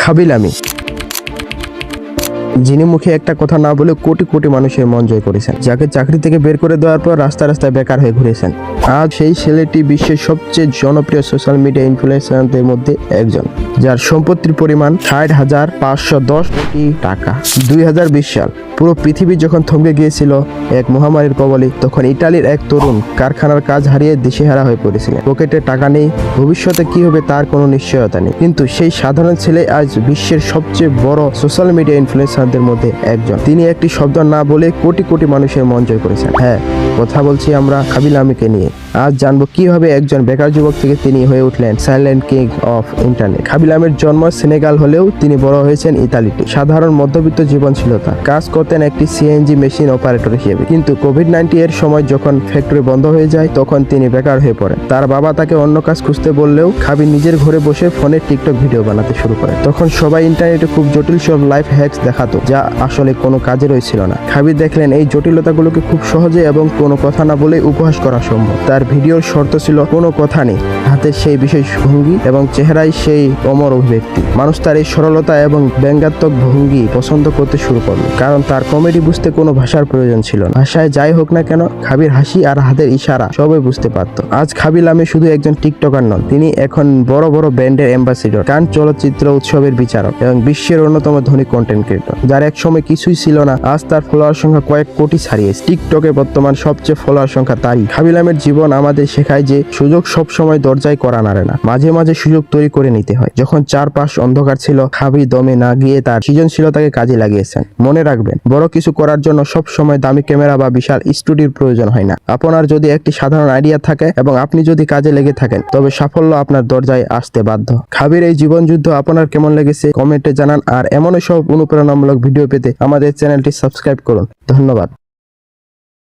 খাবিলামি, যিনি মুখে একটা কথা না বলে কোটি কোটি মানুষের মন জয় করেছেন, যাকে চাকরি থেকে বের করে দেওয়ার পর রাস্তায় রাস্তায় বেকার হয়ে ঘুরেছেন। আজ সেই ছেলেটি বিশ্বের সবচেয়ে জনপ্রিয় সোশ্যাল মিডিয়া ইনফ্লুয়েন্সারদের মধ্যে একজন, যার সম্পত্তির পরিমাণ ৬০,৫১০ কোটি টাকা। ২০২০ সাল পুরো পৃথিবী যখন থমকে গিয়েছিল এক মহামারীর কবলে, তখন ইটালির এক তরুণ কারখানার কাজ হারিয়ে দিশেহারা হয়ে পড়েছিলেন। পকেটে টাকা নেই, ভবিষ্যতে কি হবে তার কোনো নিশ্চয়তা নেই, কিন্তু সেই সাধারণ ছেলে আজ বিশ্বের সবচেয়ে বড় সোশ্যাল মিডিয়া ইনফ্লুয়েন্সারদের মধ্যে একজন। তিনি একটি শব্দ না বলে কোটি কোটি মানুষের মন জয় করেছেন। হ্যাঁ, কথা বলছি আমরা খাবিলামিকে নিয়ে। আজ জানবো কিভাবে একজন বেকার যুবক থেকে তিনি হয়ে উঠলেন সাইলেন্ট কিং অফ ইন্টারনেট। খাবিলামের জন্ম সেনেগাল হলেও তিনি বড় হয়েছেন ইতালিতে। সাধারণ মধ্যবিত্ত জীবন ছিল তার। কাজ করতেন একটি সিএনজি মেশিন অপারেটর হিসেবে, কিন্তু কোভিড-19 এর সময় যখন ফ্যাক্টরি বন্ধ হয়ে যায় তখন তিনি বেকার হয়ে পড়েন। তার বাবা তাকে অন্য কাজ খুঁজতে বললেও খাবি নিজের ঘরে বসে ফোনে টিকটক ভিডিও বানাতে শুরু করে। তখন সবাই ইন্টারনেটে খুব জটিল সব লাইফ হ্যাকস দেখাতো, যা আসলে কোনো কাজেরই ছিল না। খাবি দেখলেন এই জটিলতাগুলোকে খুব সহজে এবং কোনো কথা না বলে উপহাস করা সম্ভব। তার ভিডিওর শর্ত ছিল কোনো কথা নেই, হাতের সেই বিশেষ ভঙ্গি এবং চেহারায় সেই অমর অভিব্যক্তি। মানুষ তার এই সরলতা এবং ব্যঙ্গাত্মক ভঙ্গি পছন্দ করতে শুরু করলো, কারণ তার কমেডি বুঝতে কোনো ভাষার প্রয়োজন ছিল না। ভাষায় যাই হোক না কেন, খাবির হাসি আর হাতের ইশারা সবাই বুঝতে পারত। আজ খাবিলামি শুধু একজন টিকটকার নন, তিনি এখন বড় বড় ব্র্যান্ডের অ্যাম্বাসিডর, কান চলচ্চিত্র উৎসবের বিচারক এবং বিশ্বের অন্যতম ধনী কন্টেন্ট ক্রিয়েটর, যার এক সময় কিছুই ছিল না। আজ তার ফলোয়ার সংখ্যা কয়েক কোটি ছাড়িয়েছে। টিকটকে বর্তমান সবচেয়ে ফলোয়ার সংখ্যা তারই। খাবিলামের জীবন আমাদের শেখায় যে সুযোগ সব সময় দরজায় করা নাড়ে না, মাঝে মাঝে সুযোগ তৈরি করে নিতে হয়। যখন চারপাশ অন্ধকার ছিল, খাবি দমে না গিয়ে তার সৃজনশীলতাকে কাজে লাগিয়েছেন। মনে রাখবেন, বড় কিছু করার জন্য সব সময় দামি ক্যামেরা বা বিশাল স্টুডিওর প্রয়োজন হয় না। আপনার যদি একটি সাধারণ আইডিয়া থাকে এবং আপনি যদি কাজে লেগে থাকেন, তবে সাফল্য আপনার দরজায় আসতে বাধ্য। খাবির এই জীবন যুদ্ধ আপনার কেমন লেগেছে কমেন্টে জানান, আর এমনই সব অনুপ্রেরণামূলক ভিডিও পেতে আমাদের চ্যানেলটি সাবস্ক্রাইব করুন। ধন্যবাদ।